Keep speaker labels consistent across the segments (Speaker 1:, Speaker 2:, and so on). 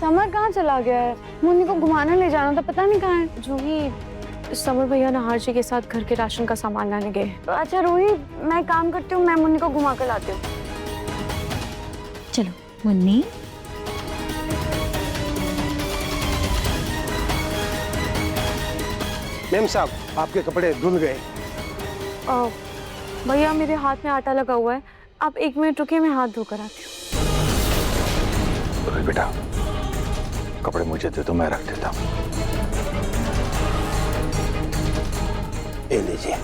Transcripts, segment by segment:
Speaker 1: Summer कहाँ चला गया है? मुन्नी को घुमाने ले जाना था, पता नहीं कहाँ है।
Speaker 2: जूही, समर भैया नहार जी के साथ घर के राशन का सामान लाने गए।
Speaker 1: तो अच्छा रूही, मैं काम करती हूँ, मैं मुन्नी को घुमा कर लाती हूँ।
Speaker 3: चलो मुन्नी।
Speaker 4: मैम साहब, आपके कपड़े धुल गए।
Speaker 2: भैया मेरे हाथ में आटा लगा हुआ है, आप 1 मिनट रुकिए, मैं हाथ धोकर आती हूँ।
Speaker 5: अरे बेटा, कपड़े मुझे दे दो, मैं रख देता हूँ। ये लीजिए।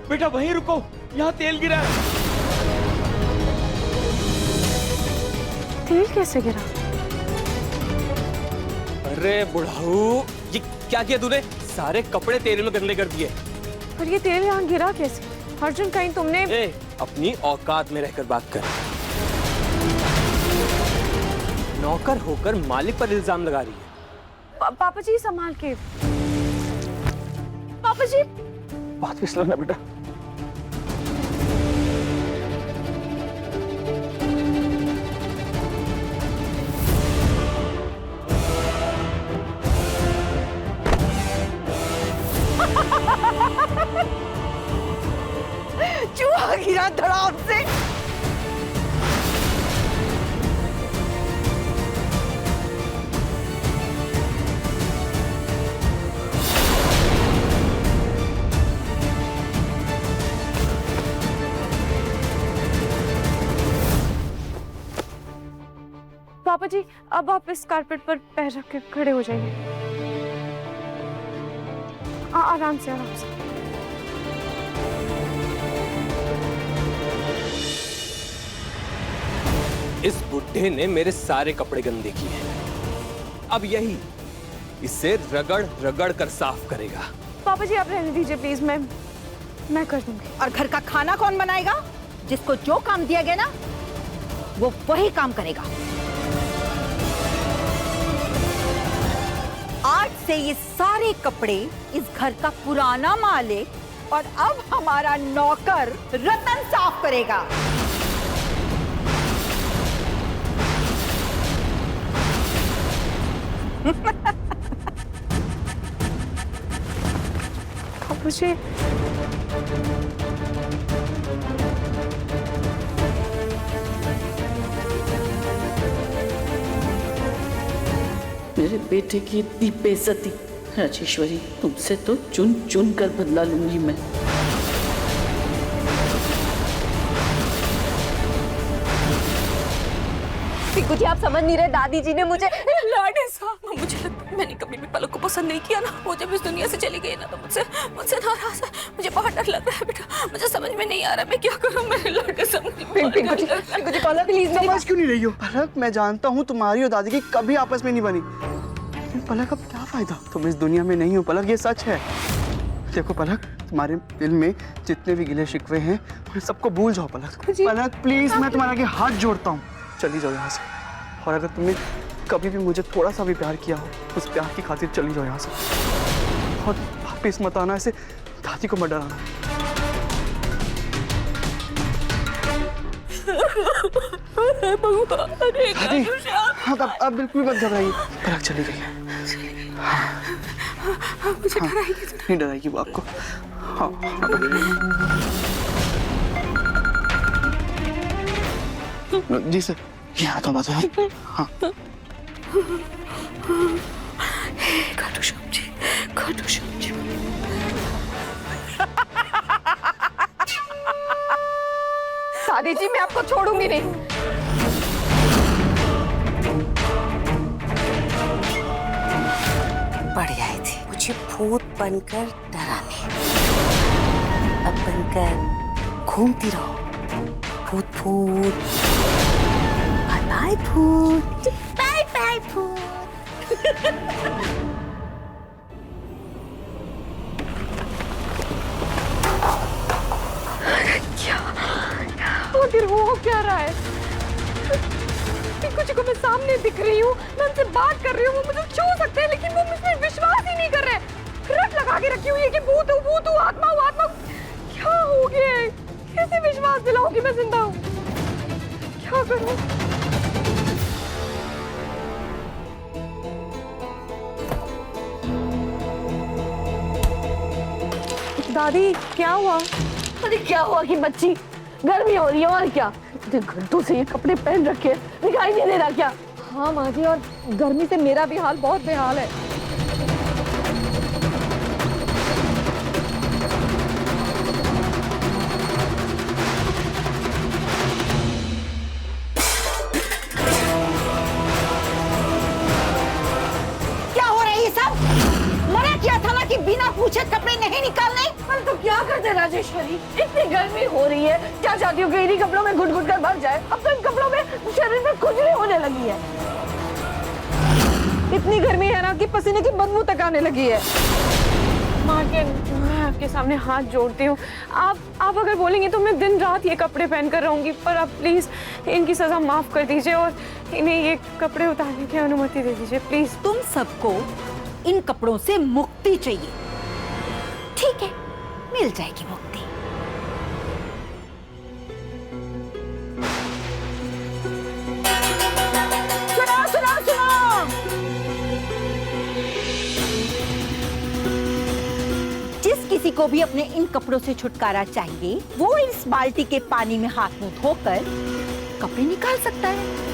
Speaker 6: बेटा वहीं रुको, यहाँ तेल गिरा है।
Speaker 2: तेल कैसे गिरा?
Speaker 6: अरे बुढ़ाऊ, ये क्या किया तूने? सारे कपड़े तेल में गंदे कर दिए।
Speaker 2: पर ये तेल यहाँ गिरा कैसे? अर्जुन, कहीं तुमने...
Speaker 6: अपनी औकात में रहकर बात कर। नौकर होकर मालिक पर इल्जाम लगा रही है।
Speaker 2: पापा जी संभाल के। पापा जी,
Speaker 5: बात फिसलो ना बेटा।
Speaker 1: चूहा गिरा धड़ाम से।
Speaker 2: पापा जी, अब आप इस कारपेट पर पैर रख के खड़े हो जाइए। आराम से, आराम से।
Speaker 6: इस बुढ़े ने मेरे सारे कपड़े गंदे किए हैं। अब यही इसे रगड़ रगड़ कर साफ करेगा।
Speaker 2: पापा जी आप रहने दीजिए प्लीज, मैं कर दूंगी।
Speaker 3: और घर का खाना कौन बनाएगा? जिसको जो काम दिया गया ना, वो वही काम करेगा। आज से ये सारे कपड़े इस घर का पुराना मालिक और अब हमारा नौकर रतन साफ करेगा।
Speaker 2: पापा जी,
Speaker 7: मेरे बेटे की इतनी बेइज्जती। राजेश्वरी, तुमसे तो चुन चुन कर बदला लूंगी मैं।
Speaker 8: पिंकू जी, आप समझ नहीं रहे, दादी जी ने मुझे लाडे सा, मुझे लगता है मैंने कभी भी पलक को पसंद नहीं किया ना। वो जब इस दुनिया से चली गई ना, तो मुझसे नाराज है। मुझे बहुत डर लग रहा है बेटा, मुझे समझ में नहीं आ रहा मैं क्या करूं। मेरे लाडे सा
Speaker 1: पिंकू जी पलक प्लीज।
Speaker 4: समझ क्यों नहीं रही हो? पलक, मैं जानता हूँ तुम्हारी और दादी की कभी आपस में नहीं बनी, लेकिन पलक अब क्या फायदा? तुम इस दुनिया में नहीं हो पलक, ये सच है। देखो पलक, तुम्हारे दिल में जितने भी गिले शिकवे हैं उन सबको भूल जाओ पलक। पलक प्लीज, मैं तुम्हारे आगे हाथ जोड़ता हूँ, चली जाओ यहाँ से। और अगर तुमने कभी भी मुझे थोड़ा सा भी प्यार किया हो, उस प्यार की खातिर चली जाओ यहाँ से। और वापिस मत आना, ऐसे दादी को मत डराना। दादी, हाँ अब बिल्कुल मत घबराइए, पलक चली गई है।
Speaker 8: मुझे डराएगी तो
Speaker 4: नहीं डराएगी वो आपको। हाँ, जी सर, यहाँ तो बात है। हाँ,
Speaker 8: खाटू श्याम जी, खाटू श्याम जी।
Speaker 1: दादी जी, मैं आपको छोड़ूंगी नहीं।
Speaker 9: पड़ गई थी मुझे भूत बनकर डराने। अब बनकर घूमती रहो भूत भूत। बाय बाय भूत, बाय बाय भूत।
Speaker 2: फिर हो क्या रहा है? कुछ को मैं सामने दिख रही हूँ, मैं उनसे बात कर रही हूँ, वो मुझे छू सकते हैं लेकिन वो मुझ पर विश्वास ही नहीं कर रहे। रट लगा के रखी हुई है कि भूत हूँ, आत्मा हूँ, आत्मा हूँ। क्या हो गया है? कैसे विश्वास दिलाऊं कि मैं जिंदा हूँ? क्या करूँ? दादी क्या हुआ?
Speaker 9: अरे क्या हुआ कि बच्ची गर्मी हो रही है और क्या? इतने घंटों से ये कपड़े पहन रखे हैं, दिखाई नहीं दे रहा क्या?
Speaker 2: हाँ माँ जी, और गर्मी से मेरा भी हाल बहुत बेहाल है।
Speaker 3: क्या हो रहा है ये सब? मना किया था ना कि बिना पूछे कपड़े नहीं निकालने।
Speaker 9: पर तो क्या करते राजेश्वरी, इतनी गर्मी हो रही है, क्या चाहती हो कि इन्हीं कपड़ों में घुट घुट कर मर जाए? अब तो इन कपड़ों में शरीर में खुजली होने लगी है।
Speaker 2: इतनी गर्मी है ना कि पसीने की बदबू तक आने लगी है। माँ के मैं आपके सामने हाथ जोड़ती हूँ, आप अगर बोलेंगे तो मैं दिन रात ये कपड़े पहन कर रहूंगी, पर आप प्लीज इनकी सजा माफ कर दीजिए और इन्हें ये कपड़े उतारने की अनुमति दे दीजिए प्लीज।
Speaker 3: तुम सबको इन कपड़ों से मुक्ति चाहिए, ठीक है? मिल जाएगी मुक्ति। सुनो सुनो सुनो, जिस किसी को भी अपने इन कपड़ों से छुटकारा चाहिए वो इस बाल्टी के पानी में हाथ मुंह धोकर कपड़े निकाल सकता है।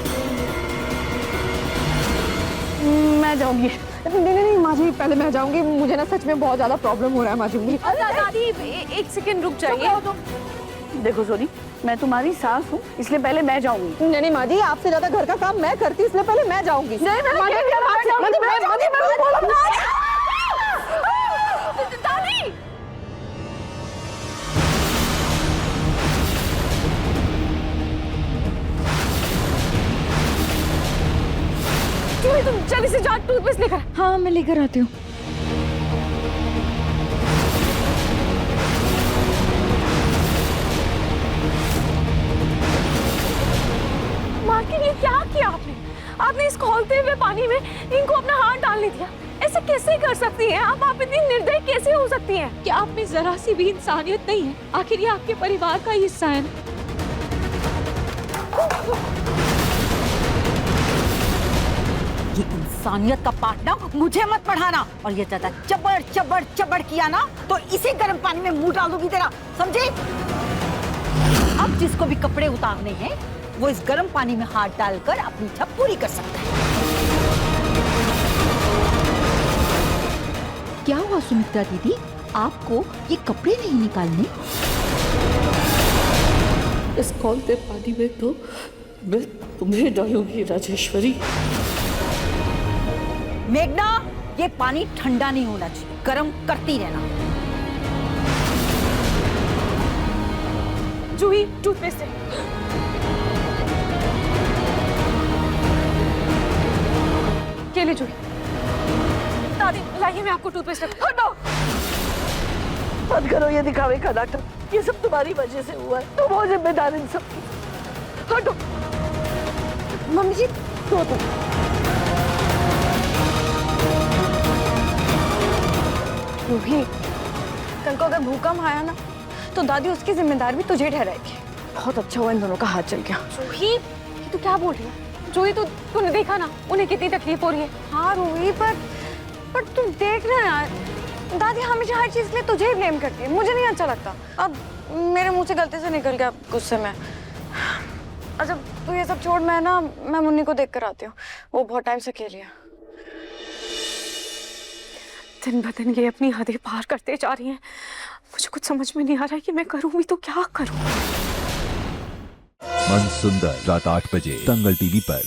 Speaker 2: मैं जाऊंगी। नहीं माँ जी, पहले मैं जाऊंगी, मुझे ना सच में बहुत ज्यादा प्रॉब्लम हो रहा है माँ जी। दादी एक सेकंड रुक जाइए।
Speaker 9: देखो सोनी, मैं तुम्हारी सास हूँ, इसलिए पहले मैं जाऊंगी।
Speaker 2: नहीं माँ जी, आपसे ज्यादा घर का काम मैं करती, इसलिए पहले मैं जाऊंगी। नहीं तुम जल्दी से जा टूथपेस्ट लेकर। हाँ मैं लेकर आती हूँ। मार्किन, ये क्या किया आपने? आपने इस खौलते हुए पानी में इनको अपना हाथ डालने दिया। ऐसे कैसे कर सकती हैं आप इतनी निर्दयी कैसे हो सकती हैं? क्या आप में जरा सी भी इंसानियत नहीं है? आखिर ये आपके परिवार का हिस्सा है।
Speaker 3: ये इंसानियत का पाठ ना मुझे मत पढ़ाना, और ये ज्यादा चबड़ चबड़ चबड़ किया ना तो इसी गर्म पानी में मुंह डाल दूंगी तेरा, समझे? अब जिसको भी कपड़े उतारने हैं वो इस गर्म पानी में हाथ डालकर अपनी इच्छा पूरी कर सकता है। क्या हुआ सुमित्रा दीदी, आपको ये कपड़े नहीं निकालने?
Speaker 7: इस खौलते पानी में तो मैं तुम्हें डालूंगी राजेश्वरी।
Speaker 3: मेघना, ये पानी ठंडा नहीं होना चाहिए, गर्म करती रहना।
Speaker 2: जूही, टूथपेस्ट है। के लिए जूही। दादी लाइए, मैं आपको टूथपेस्ट रखूं।
Speaker 9: हटो, मत करो ये दिखावे का नाटक। ये सब तुम्हारी वजह से हुआ है, तुम हो जिम्मेदार इन सब की। हटो।
Speaker 2: मम्मी जी,
Speaker 9: तो
Speaker 2: जूही, कल को अगर भूकंप आया ना तो दादी उसकी जिम्मेदारी भी तुझे ठहराएगी। बहुत अच्छा हुआ इन दोनों का हाथ चल गया। जूही, ये तू क्या बोल रही है? जूही, तूने देखा ना उन्हें कितनी तकलीफ हो रही है। हाँ रूही, पर तुम देख रहे यार, दादी हमेशा हर चीज के लिए तुझे ही ब्लेम करती है, मुझे नहीं अच्छा लगता। अब मेरे मुंह से गलती से निकल गया गुस्से में। अच्छा तू ये सब छोड़, मैं मुन्नी को देख कर आती हूँ, वो बहुत टाइम से अकेली है। दिन ब दिन ये अपनी हदें पार करते जा रही हैं। मुझे कुछ समझ में नहीं आ रहा है कि मैं करूँ भी तो क्या करूँ।
Speaker 10: मन सुंदर रात 8 बजे दंगल टीवी पर।